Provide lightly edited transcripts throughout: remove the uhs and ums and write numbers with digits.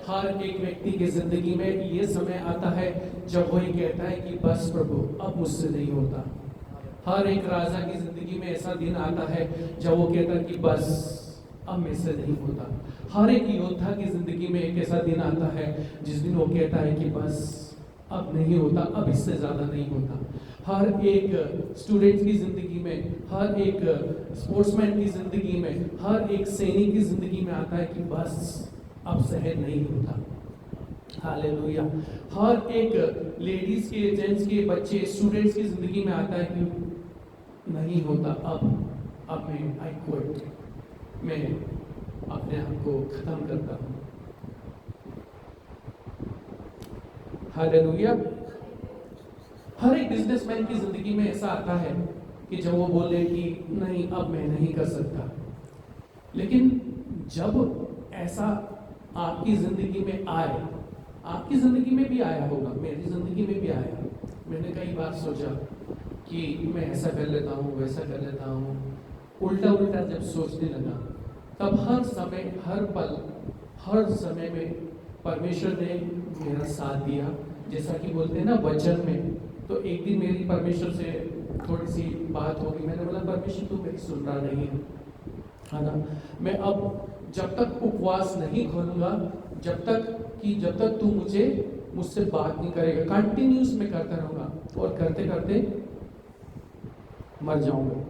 हर एक व्यक्ति की जिंदगी में ये समय आता है जब वो ये कहता है कि बस प्रभु अब मुझसे नहीं होता। हर एक राजा की जिंदगी में ऐसा दिन आता है जब वो कहता है कि बस अब मेरे से नहीं होता। हर एक योद्धा की जिंदगी में एक ऐसा दिन आता है जिस दिन वो कहता है कि बस अब नहीं होता, अब इससे ज्यादा नहीं होता। हर एक स्टूडेंट की जिंदगी में, हर एक स्पोर्ट्समैन की जिंदगी में, हर एक सैनिक की जिंदगी में आता है कि बस अब सहन नहीं होता। हालेलुया। हर एक लेडीज के, जेंट्स के, बच्चे, स्टूडेंट्स की जिंदगी में आता है कि नहीं होता, अब मैं आई क्विट, मैं अपने आप को खत्म करता हूं। हालेलुया। हर एक बिजनेसमैन की जिंदगी में ऐसा आता है कि जब वो बोले कि नहीं अब मैं नहीं कर सकता। लेकिन जब ऐसा आपकी जिंदगी में आए, आपकी जिंदगी में भी आया होगा, मेरी जिंदगी में भी आया, मैंने कई बार सोचा कि मैं ऐसा कर लेता हूँ, वैसा कर लेता हूँ, उल्टा उल्टा जब सोचने लगा तब हर समय, हर पल, हर समय में परमेश्वर ने मेरा साथ दिया। जैसा कि बोलते हैं ना वचन में, तो एक दिन मेरी परमेश्वर से थोड़ी सी बात होगी। मैंने बोला परमेश्वर तू मेरी सुन रहा नहीं है ना, मैं अब जब तक उपवास नहीं खोलूंगा, जब तक तू मुझसे बात नहीं करेगा, कंटिन्यूस में करता रहूंगा और करते करते मर जाऊंगा।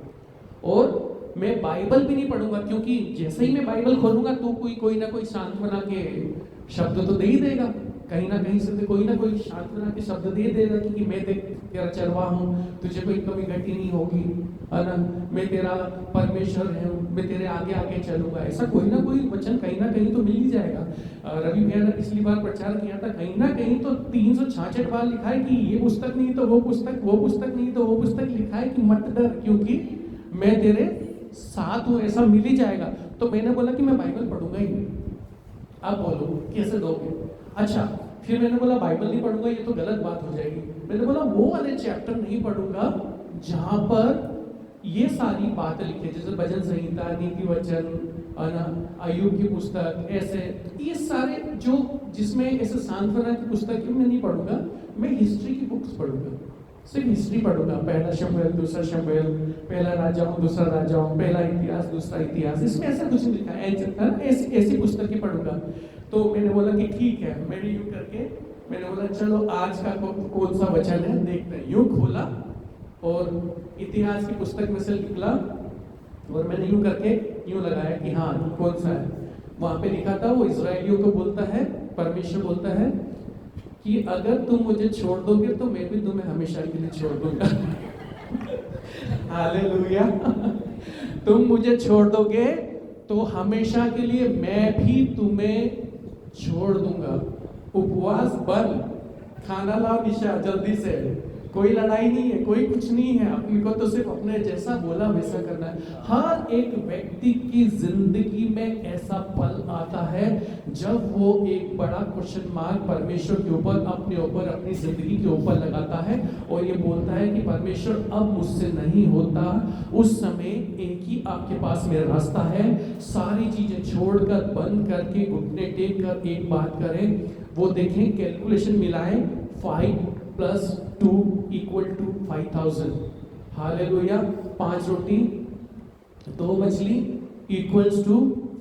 और मैं बाइबल भी नहीं पढ़ूंगा, क्योंकि जैसे ही मैं बाइबल खोलूंगा तो कोई ना कोई सांत्वना के शब्द तो दे ही देगा, कहीं ना कहीं से कोई ना कोई सांत्वना के शब्द दे देगा कि मैं देख तेरा चरवाहा हूँ, तुझे कोई कमी घटी नहीं होगी, है ना, मैं तेरा परमेश्वर हूँ, मैं तेरे आगे आगे चलूंगा। ऐसा कोई ना कोई वचन कहीं ना कहीं तो मिल ही जाएगा। रवि भैया ने पिछली बार प्रचार किया था, कहीं ना कहीं तो 366 बार लिखा है कि ये पुस्तक नहीं तो वो पुस्तक, वो पुस्तक नहीं तो वो पुस्तक, लिखा है कि मत डर क्योंकि मैं तेरे साथ हूँ, ऐसा मिल ही जाएगा। तो मैंने बोला कि मैं बाइबल पढ़ूंगा ही नहीं। आप बोलो कैसे दोगे? अच्छा, फिर मैंने बोला बाइबल नहीं पढ़ूंगा, ये तो गलत बात हो जाएगी। मैंने बोला वो वाले चैप्टर नहीं पढ़ूंगा जहां पर ये सारी बातें लिखी, जैसे भजन संहिता, नीति वचन, अय्यूब की पुस्तक, ऐसे ये सारे जो जिसमें ऐसे सांत्वना की पुस्तक मैं नहीं पढ़ूंगा। मैं हिस्ट्री की बुक्स पढ़ूंगा, सिर्फ हिस्ट्री पढ़ूंगा। पहला शमूएल, दूसरा शमूएल, पहला राजाओं, दूसरा राजाओं, पहला इतिहास, दूसरा इतिहास, इसमें ऐसा कुछ नहीं लिखा है, ऐसी पुस्तकें पढ़ूंगा। तो मैंने बोला कि ठीक है। मैंने यूं करके मैंने बोला चलो आज का कौन सा वचन है देखते हैं। यूं खोला और इतिहास की पुस्तक में से निकला और मैंने यूं करके यूं लगाया कि हाँ कौन सा है। वहां पे लिखा था, वो इजराइलियों को बोलता है, परमेश्वर बोलता है कि अगर तुम मुझे छोड़ दोगे तो मैं भी तुम्हें हमेशा के लिए छोड़ दूंगा। हालेलुया। तुम मुझे छोड़ दोगे तो हमेशा के लिए मैं भी तुम्हें छोड़ दूंगा। उपवास बंद, खाना लाओ निशा जल्दी से, कोई लड़ाई नहीं है, कोई कुछ नहीं है, अपने को तो सिर्फ अपने जैसा बोला वैसा करना है। हर एक व्यक्ति की जिंदगी में ऐसा पल आता है जब वो एक बड़ा क्वेश्चन मार्क परमेश्वर के ऊपर, अपने ऊपर, अपनी जिंदगी के ऊपर लगाता है और ये बोलता है कि परमेश्वर अब मुझसे नहीं होता। उस समय एक ही आपके पास मेरा रास्ता है, सारी चीजें छोड़कर, बंद करके, घुटने टेक कर एक बात करें, वो देखें, कैलकुलेशन मिलाएं, 5 + 2 = 5000। हालेलुया। 5 रोटी 2 मछली =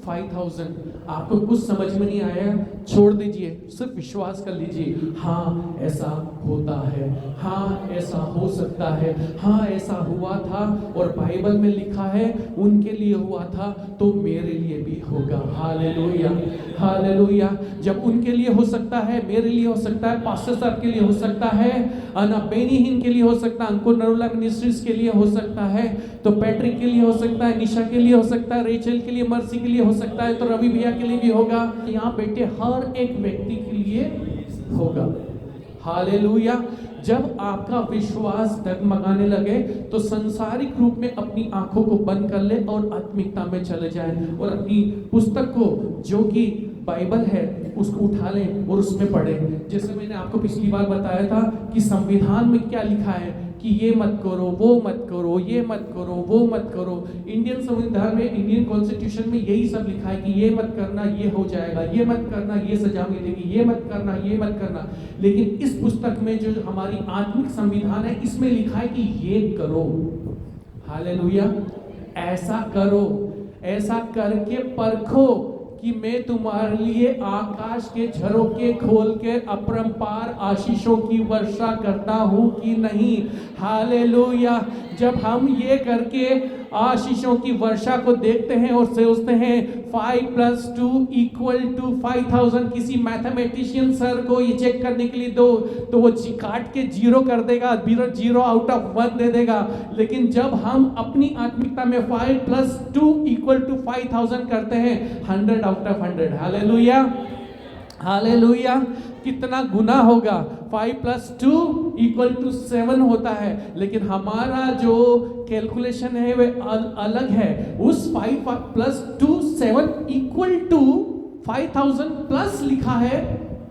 5000। आपको कुछ समझ में नहीं आया, छोड़ दीजिए, सिर्फ विश्वास कर लीजिए, हाँ ऐसा होता है, हाँ ऐसा हो सकता है, हाँ ऐसा हुआ था और बाइबल में लिखा है उनके लिए हुआ था तो मेरे लिए भी होगा। Hallelujah, hallelujah. जब उनके लिए हो सकता है, मेरे लिए हो सकता है, पास्टर साहब के लिए हो सकता है, अना बेनीहीन के लिए हो सकता है, अंकुर नरुला मिनिस्ट्रीज के लिए हो सकता है, तो पैट्रिक के लिए हो सकता है, निशा के लिए हो सकता है, रेचल के लिए, मर्सी के लिए हो सकता है, तो रवि भैया के लिए भी होगा, यहाँ बैठे हर एक व्यक्ति के लिए होगा। हालेलुया। जब आपका विश्वास डगमगाने लगे तो संसारिक रूप में अपनी आंखों को बंद कर ले और आत्मिकता में चले जाए और अपनी पुस्तक को जो कि बाइबल है उसको उठा लें और उसमें पढ़ें। जैसे मैंने आपको पिछली बार बताया था कि संविधान में क्या लिखा है कि ये मत करो, वो मत करो, ये मत करो, वो मत करो। इंडियन संविधान में, इंडियन कॉन्स्टिट्यूशन में यही सब लिखा है कि ये मत करना, ये हो जाएगा, ये मत करना, ये सजा मिलेगी, ये मत करना, ये मत करना। लेकिन इस पुस्तक में जो हमारी आत्मिक संविधान है, इसमें लिखा है कि ये करो। हालेलुया, ऐसा करो, ऐसा करके परखो कि मैं तुम्हारे लिए आकाश के झरोखे खोल के अपरंपार आशीषों की वर्षा करता हूं कि नहीं। हालेलुया। जब हम ये करके आशीषों की वर्षा को देखते हैं और सोचते हैं 5 + 2 = 5000, किसी मैथमेटिशियन सर को ये चेक करने के लिए दो तो वो काट के 0 कर देगा, 0 आउट ऑफ 1 दे देगा। लेकिन जब हम अपनी आत्मिकता में 5 + 2 = 5000 करते हैं, 100 आउट ऑफ 100। Hallelujah, hallelujah. कितना गुना होगा। 5 + 2 = 7 होता है, लेकिन हमारा जो कैलकुलेशन है वह अलग है। उस 5 + 2 7 = 5000 प्लस लिखा है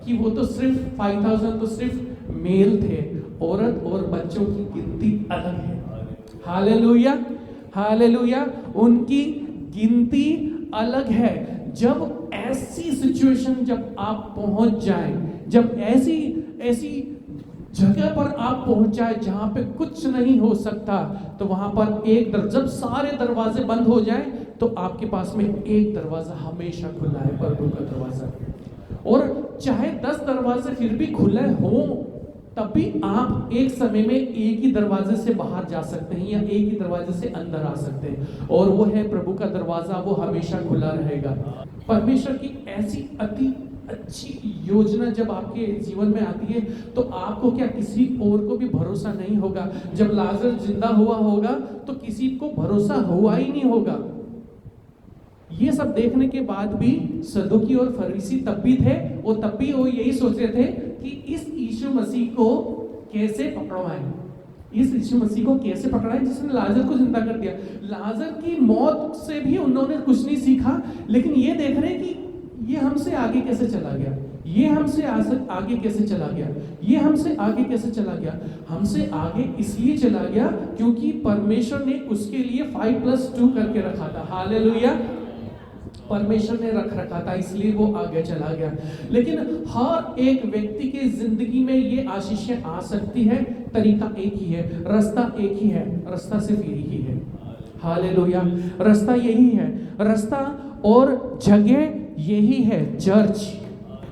कि वो तो सिर्फ 5000 तो सिर्फ मेल थे, औरत और बच्चों की गिनती अलग है। Hallelujah, hallelujah. उनकी गिनती अलग है। जब ऐसी सिचुएशन जब आप पहुंच जाएं, जब ऐसी जगह पर आप पहुंच जाए जहां पे कुछ नहीं हो सकता, तो वहां पर जब सारे दरवाजे बंद हो जाएं, तो आपके पास में एक दरवाजा हमेशा खुला है, प्रभु का दरवाजा। और चाहे 10 दरवाजे फिर भी खुले हों, तब भी आप एक समय में एक ही दरवाजे से बाहर जा सकते हैं या एक ही दरवाजे से अंदर आ सकते हैं, और वो है प्रभु का दरवाजा। वो हमेशा खुला रहेगा। परमेश्वर की ऐसी अति अच्छी योजना जब आपके जीवन में आती है, तो आपको क्या किसी और को भी भरोसा नहीं होगा। जब लाजर जिंदा हुआ होगा तो किसी को भरोसा हुआ ही नहीं होगा। ये सब देखने के बाद भी सदूकी और फरीसी तब भी थे, और तब भी वो यही सोच रहे थे कि इस यीशु मसीह को कैसे पकड़वाएं, इस यीशु मसीह को कैसे पकड़ाएं जिसने लाजर को जिंदा कर दिया। लाजर की मौत से भी उन्होंने कुछ नहीं सीखा, लेकिन ये देख रहे कि ये हमसे आगे कैसे चला गया, ये हमसे आगे कैसे चला गया, ये हमसे आगे कैसे चला गया। हमसे आगे इसलिए चला गया क्योंकि परमेश्वर ने उसके लिए 5 + 2 करके रखा था। हालेलुया। परमेश्वर ने रखा था, इसलिए वो आगे चला गया। लेकिन हर एक व्यक्ति के जिंदगी में ये आशीषें आ सकती है। तरीका एक ही है, रास्ता एक ही है, रास्ता सिर्फ यही ही है। हालेलुया। रास्ता यही है, रास्ता और जगह यही है, चर्च।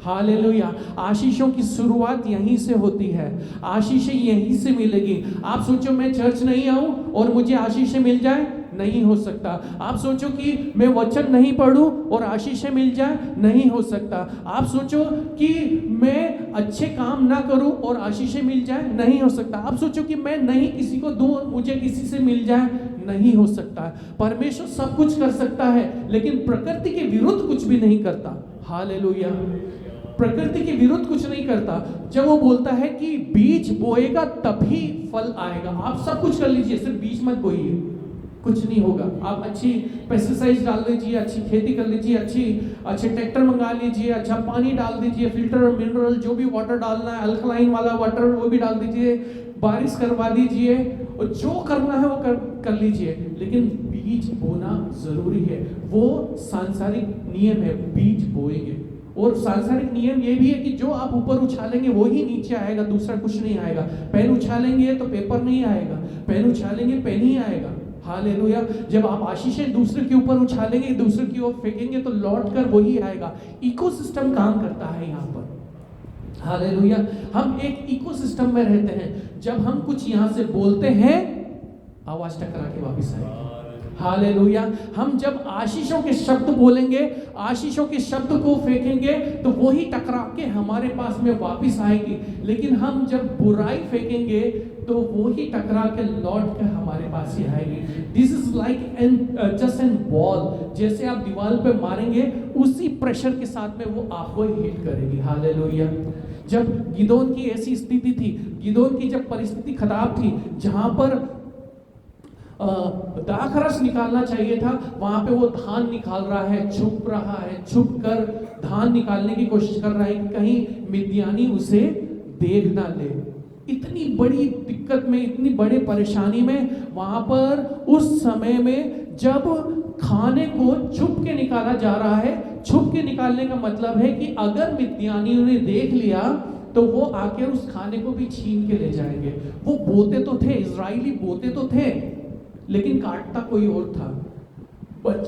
हालेलुया। आशीषों की शुरुआत यहीं से होती है, आशीषें यहीं से मिलेगी। आप सोचो मैं चर्च नहीं आऊं और मुझे आशीषें मिल जाए, नहीं हो सकता। आप सोचो कि मैं वचन नहीं पढ़ूं और आशीषें मिल जाए, नहीं हो सकता। आप सोचो कि मैं अच्छे काम ना करूं और आशीषें मिल जाए, नहीं हो सकता। आप सोचो कि मैं नहीं किसी को दूं और मुझे किसी से मिल जाए, नहीं हो सकता। परमेश्वर सब कुछ कर सकता है, लेकिन प्रकृति के विरुद्ध कुछ भी नहीं करता। हालेलुया। प्रकृति के विरुद्ध कुछ नहीं करता। जब वो बोलता है कि बीज बोएगा तभी फल आएगा, आप सब कुछ कर लीजिए, सिर्फ बीज मत बोइए, कुछ नहीं होगा। आप अच्छी पेस्टिसाइड्स डाल दीजिए, अच्छी खेती कर लीजिए, अच्छे ट्रैक्टर मंगा लीजिए, अच्छा पानी डाल दीजिए, फिल्टर और मिनरल जो भी वाटर डालना है, अल्कलाइन वाला वाटर वो भी डाल दीजिए, बारिश करवा दीजिए, और जो करना है वो कर लीजिए। लेकिन बीज बोना जरूरी है। वो सांसारिक नियम है, बीज बोएंगे। और सांसारिक नियम ये भी है कि जो आप ऊपर उछालेंगे वो ही नीचे आएगा, दूसरा कुछ नहीं आएगा। पेन उछालेंगे तो पेपर नहीं आएगा, पेन उछालेंगे पेन ही आएगा। हालेलुया। जब आप आशीषें दूसरे के ऊपर उछालेंगे, दूसरे की ओर फेंकेंगे, तो लौट कर वही आएगा। इकोसिस्टम काम करता है यहाँ पर। हालेलुया। हम एक इकोसिस्टम में रहते हैं। जब हम कुछ यहाँ से बोलते हैं, आवाज टकरा के वापस आएगी। हालेलुया। हम जब आशीषों के शब्द बोलेंगे, आशीषों के शब्द को फेंकेंगे, तो वही टकरा के हमारे पास में वापस आएगी। लेकिन हम जब बुराई फेंकेंगे, तो वो ही टकरा के लौट के हमारे पास ही आएगी। This is like just an ball. जैसे आप दीवार पे मारेंगे, उसी प्रेशर के साथ में वो आपको हिट करेगी। हालेलुया। जब गिदोन की ऐसी स्थिति थी, गिदोन की जब परिस्थिति खराब थी, जहां पर दाखरस निकालना चाहिए था, वहां पे वो धान निकाल रहा है, छुप रहा है, छुप कर धान निकालने की कोशिश कर रहा है कि कहीं मिद्यानी उसे देख ना ले। इतनी बड़ी दिक्कत दिक्कत में, इतनी बड़ी परेशानी में, वहां पर उस समय में जब खाने को छुप के निकाला जा रहा है। छुप के निकालने का मतलब है कि अगर मिद्यानियों ने देख लिया तो वो आके उस खाने को भी छीन के ले जाएंगे। वो बोते तो थे, इजराइली बोते तो थे, लेकिन काटता कोई और था।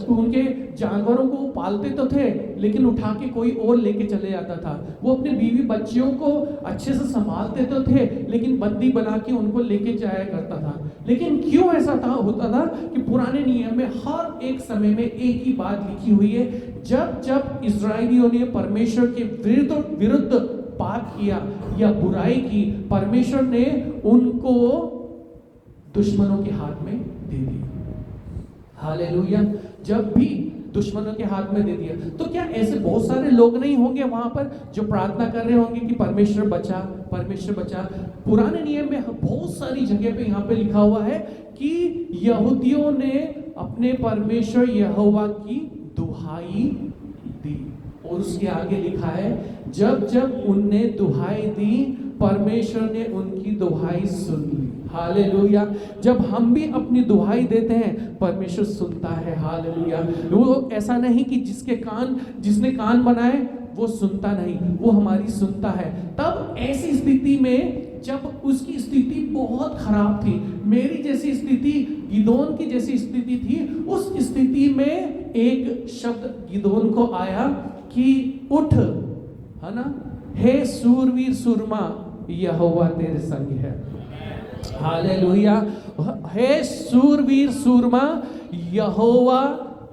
उनके जानवरों को पालते तो थे, लेकिन उठा के कोई और लेके चले जाता था। वो अपने बीवी बच्चियों को अच्छे से संभालते तो थे, लेकिन बंदी बना के उनको लेके जाया करता था। लेकिन क्यों ऐसा होता था कि पुराने नियम में हर एक समय में एक ही बात लिखी हुई है, जब जब इजराइलियों ने परमेश्वर के विरुद्ध पाप किया या बुराई की, परमेश्वर ने उनको दुश्मनों के हाथ में दे दिया। हालेलुया। जब भी दुश्मनों के हाथ में दे दिया, तो क्या ऐसे बहुत सारे लोग नहीं होंगे वहां पर जो प्रार्थना कर रहे होंगे कि परमेश्वर बचा, परमेश्वर बचा। पुराने नियम में बहुत सारी जगह पे यहाँ पे लिखा हुआ है कि यहूदियों ने अपने परमेश्वर यहोवा की दुहाई दी, और उसके आगे लिखा है जब जब उनने दुहाई दी, परमेश्वर ने उनकी दुहाई सुन ली। हालेलुया। जब हम भी अपनी दुहाई देते हैं, परमेश्वर सुनता है। हालेलुया। वो ऐसा नहीं कि जिसने कान बनाए वो सुनता नहीं, वो हमारी सुनता है। तब ऐसी स्थिति में, जब उसकी स्थिति बहुत खराब थी, मेरी जैसी स्थिति, गिदोन की जैसी स्थिति थी, उस स्थिति में एक शब्द गिदोन को आया कि उठ, है ना, हे सूरवीर सूरमा, यहोवा तेरे संग है। हालेलुया। हे सूरवीर सूरमा, यहोवा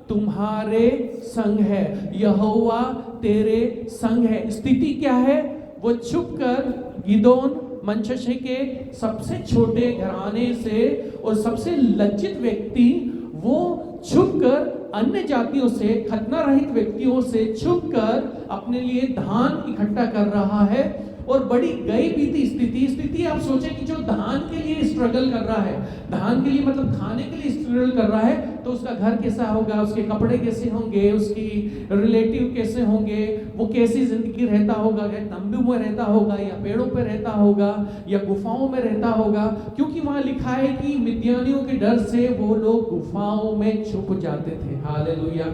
तुम्हारे संग है, यहोवा तेरे संग है। स्थिति क्या है? वो छुपकर गिदोन मनश्शे के सबसे छोटे घराने से और सबसे लज्जित व्यक्ति, वो छुपकर अन्य जातियों से, खतना रहित व्यक्तियों से छुपकर अपने लिए धान इकट्ठा कर रहा है। और बड़ी गई बीती स्थिति आप सोचें कि जो धान के लिए स्ट्रगल कर रहा है, धान के लिए मतलब खाने के लिए स्ट्रगल कर रहा है, तो उसका घर कैसा होगा, उसके कपड़े कैसे होंगे, उसकी रिलेटिव कैसे होंगे, वो कैसी जिंदगी रहता होगा, या तंबू में रहता होगा, या पेड़ों पे रहता होगा, या गुफाओं में रहता होगा। क्योंकि वहां लिखा है कि मिद्यानियों के डर से वो लोग गुफाओं में छुप जाते थे। हालेलुया।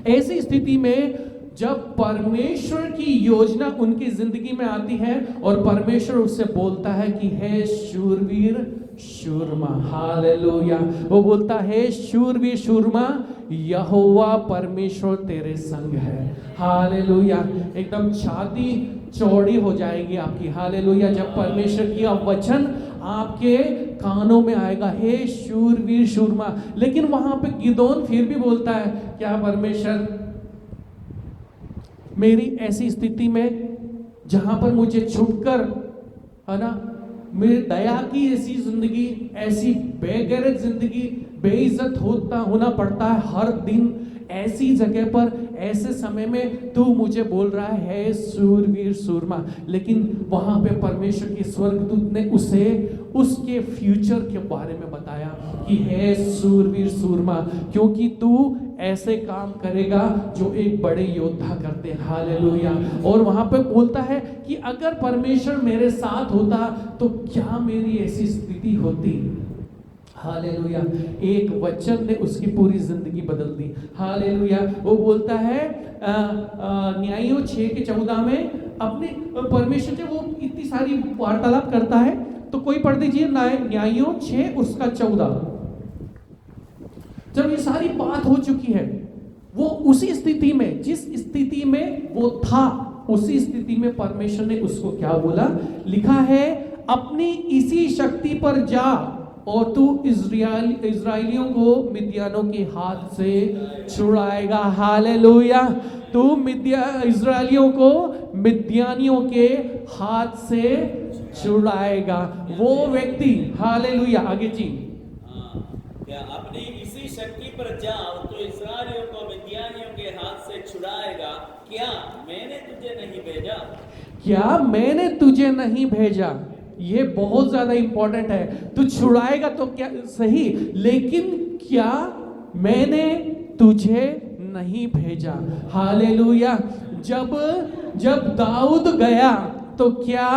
ऐसी स्थिति में जब परमेश्वर की योजना उनकी जिंदगी में आती है और परमेश्वर उससे बोलता है कि हे शूरवीर शूरमा, हालेलुया, वो बोलता है शूरवीर शूरमा, यहोवा परमेश्वर तेरे संग है। हालेलुया। एकदम छाती चौड़ी हो जाएगी आपकी। हालेलुया। जब परमेश्वर की वचन आपके कानों में आएगा, हे शूरवीर शूरमा। लेकिन वहां पे गिदोन फिर भी बोलता है, क्या परमेश्वर मेरी ऐसी स्थिति में जहां पर मुझे छुपकर, है ना, मेरी दया की ऐसी जिंदगी, ऐसी बेगैरत जिंदगी, बेइज्जत होना पड़ता है हर दिन, ऐसी जगह पर, ऐसे समय में तू मुझे बोल रहा है सूरवीर सूरमा। लेकिन वहां पे परमेश्वर के स्वर्गदूत ने उसे उसके फ्यूचर के बारे में बताया कि हे सूरवीर सूरमा, क्योंकि तू ऐसे काम करेगा जो एक बड़े योद्धा करते हैं। हालेलुया। और वहां पे बोलता है कि अगर परमेश्वर मेरे साथ होता तो क्या मेरी ऐसी स्थिति होती। हालेलुया। एक वचन ने उसकी पूरी जिंदगी बदल दी। हालेलुया। वो बोलता है न्यायों 6:14 में, अपने परमेश्वर से वो इतनी सारी वार्तालाप करता है, तो कोई पढ़ दीजिए न्यायों 6:14। जब ये सारी बात हो चुकी है, वो उसी स्थिति में, जिस स्थिति में वो था, उसी स्थिति में परमेश्वर ने उसको क्या बोला? लिखा है, अपनी इसी शक्ति पर जा और तू इजराइलियों को मिद्यानों के हाथ से छुड़ाएगा। हालेलुया। तू इजराइलियों को मिद्यानियों के हाथ से छुड़ाएगा। वो व्यक्ति, हालेलुया। आगे जी, क्या अपनी इसी शक्ति पर जाओ तो इस्राएलियों को मिद्यानियों के हाथ से छुड़ाएगा। क्या मैंने तुझे नहीं भेजा? क्या मैंने तुझे नहीं भेजा? ये बहुत ज्यादा इंपॉर्टेंट है। तू छुड़ाएगा तो क्या सही, लेकिन क्या मैंने तुझे नहीं भेजा? हालेलुया। जब दाऊद गया तो क्या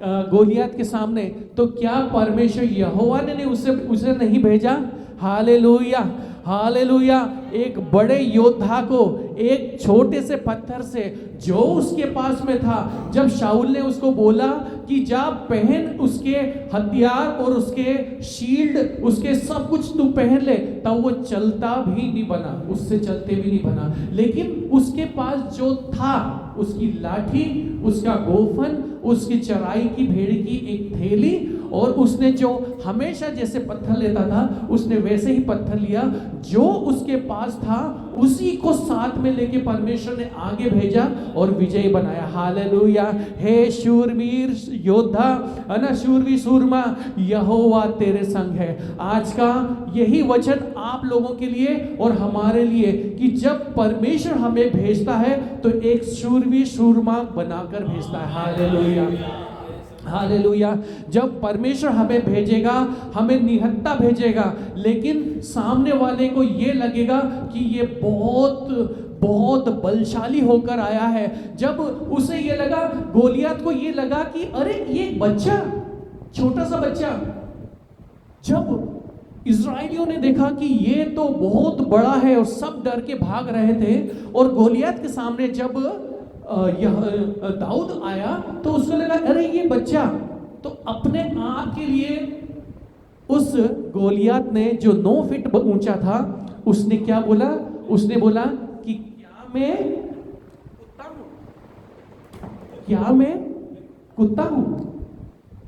गोलियत के सामने, तो क्या परमेश्वर यहोवा ने उसे नहीं भेजा? Hallelujah, hallelujah. एक बड़े योद्धा को एक छोटे से पत्थर से जो उसके पास में था, जब शाऊल ने उसको बोला कि जा पहन उसके हथियार और उसके शील्ड, उसके सब कुछ तू पहन ले, तब वो चलता भी नहीं बना, उससे चलते भी नहीं बना। लेकिन उसके पास जो था, उसकी लाठी, उसका गोफन, उसकी चराई की भेड़ की एक थैली, और उसने जो हमेशा जैसे पत्थर लेता था, उसने वैसे ही पत्थर लिया जो उसके पास था, उसी को साथ में लेके परमेश्वर ने आगे भेजा और विजयी बनाया। हालेलुया। हे शूरवीर योद्धा, ना शूरवीर सूरमा, यहोवा तेरे संग है। आज का यही वचन आप लोगों के लिए और हमारे लिए कि जब परमेश्वर हमें भेजता है तो एक शूरवीर सूरमा बनाकर भेजता है। Hallelujah, hallelujah. जब परमेश्वर हमें भेजेगा, हमें निहत्था भेजेगा, लेकिन सामने वाले को ये लगेगा कि ये बहुत बहुत बलशाली होकर आया है। जब उसे ये लगा, गोलियत को ये लगा कि अरे ये एक बच्चा, छोटा सा बच्चा, जब इस्राएलियों ने देखा कि ये तो बहुत बड़ा है और सब डर के भाग रहे थे, और गोलियत के सामने जब दाऊद आया तो उसको लगा अरे ये बच्चा, तो अपने आप के लिए उस गोलियत ने जो 9 फीट ऊंचा था, उसने क्या बोला? उसने बोला कि क्या मैं कुत्ता हूं? क्या मैं कुत्ता हूं?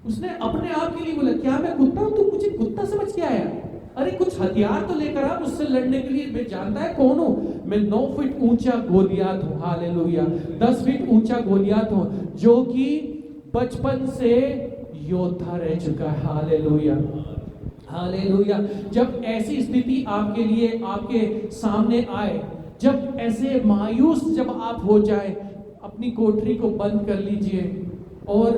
उसने अपने आप के लिए बोला क्या मैं कुत्ता हूं? तू मुझे कुत्ता समझ के आया? अरे कुछ हथियार तो लेकर आ मुझसे लड़ने के लिए। मैं जानता है कौन हूं? मैं 9 फीट ऊंचा गोलियत हूं। हालेलुया। 10 फीट ऊंचा गोलियत हूं, जो कि बचपन से योद्धा रह चुका है। Hallelujah, hallelujah. जब ऐसी स्थिति आपके लिए, आपके सामने आए, जब ऐसे मायूस जब आप हो जाए, अपनी कोठरी को बंद कर लीजिए और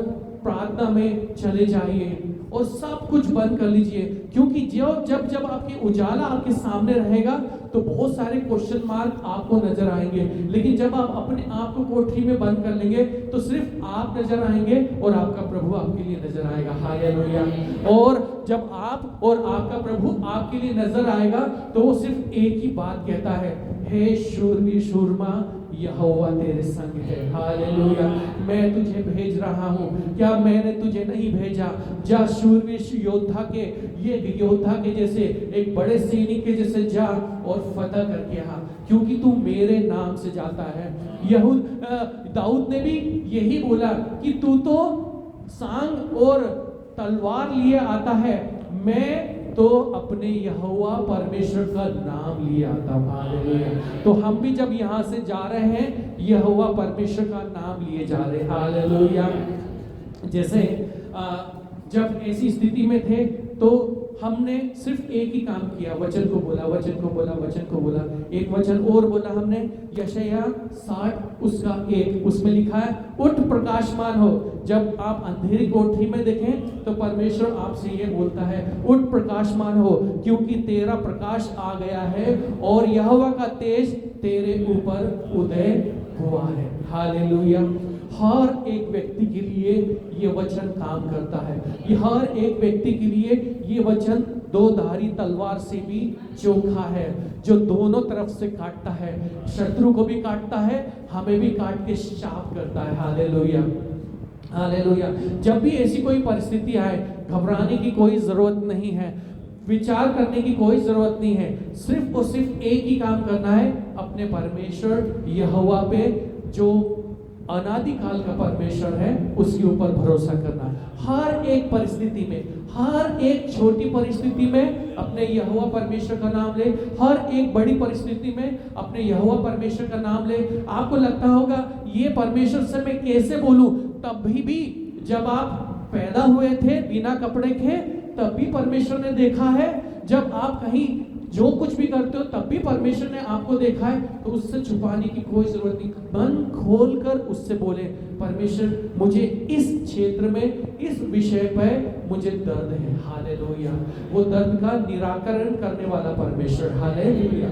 प्रार्थना में चले जाइए और सब कुछ बंद कर लीजिए, क्योंकि जब आपके उजाला आपके सामने रहेगा तो बहुत सारे क्वेश्चन मार्क आपको नजर आएंगे, लेकिन जब आप अपने आप को कोठरी में बंद कर लेंगे तो सिर्फ आप नजर आएंगे और आपका प्रभु आपके लिए नजर आएगा। हालेलुया। और जब आप और आपका प्रभु आपके लिए नजर आएगा तो वो सिर्फ एक ही बात कहता है, हे शूरवीर शूरमा, यहोवा तेरे संग है। हालेलुया। मैं तुझे भेज रहा हूं, क्या मैंने तुझे नहीं भेजा? जा शूरवीर योद्धा के, ये योद्धा के जैसे, एक बड़े सैनिक के जैसे जा और फतह करके आ, क्योंकि तू मेरे नाम से जाता है। दाऊद ने भी यही बोला कि तू तो सांग और तलवार लिए आता है, मैं तो अपने यहोवा परमेश्वर का नाम लिए आता हूं। हालेलुया। तो हम भी जब यहाँ से जा रहे हैं, यहोवा परमेश्वर का नाम लिए जा रहे हैं। हालेलुया। जैसे जब ऐसी स्थिति में थे तो हमने सिर्फ एक ही काम किया, वचन को बोला, वचन को बोला, वचन को बोला। एक वचन और बोला हमने, यशायाह 60 उसका 1, उसमें लिखा है, उठ प्रकाशमान हो। जब आप अंधेरी कोठरी में देखें तो परमेश्वर आपसे ये बोलता है, उठ प्रकाशमान हो, क्योंकि तेरा प्रकाश आ गया है और यहोवा का तेज तेरे ऊपर उदय हुआ है। हालेलुया। हर एक व्यक्ति के लिए ये वचन काम करता है। ये हर एक व्यक्ति के लिए ये वचन दो धारी तलवार से भी चोखा है, जो दोनों तरफ से काटता है, शत्रु को भी काटता है, हमें भी काट के शाप करता है। Hallelujah, hallelujah. जब भी ऐसी कोई परिस्थिति आए, घबराने की कोई जरूरत नहीं है, विचार करने की कोई जरूरत नहीं है। सिर्फ और सिर्फ एक ही काम करना है, अपने परमेश्वर यहोवा पे, जो अनादि काल का परमेश्वर है, उसके ऊपर भरोसा करना है। हर एक परिस्थिति में, हर एक छोटी परिस्थिति में अपने यहोवा परमेश्वर का नाम ले, हर एक बड़ी परिस्थिति में अपने यहोवा परमेश्वर का नाम ले। आपको लगता होगा ये परमेश्वर से मैं कैसे बोलूं? तभी भी जब आप पैदा हुए थे बिना कपड़े के, तब भी परमेश्वर ने देखा है। जब आप कहीं जो कुछ भी करते हो तब भी परमेश्वर ने आपको देखा है, तो उससे छुपाने की कोई जरूरत नहीं। मन खोलकर उससे बोले, परमेश्वर मुझे इस क्षेत्र में, इस विषय पर मुझे दर्द है। हालेलुया। वो दर्द का निराकरण करने वाला परमेश्वर। हालेलुया।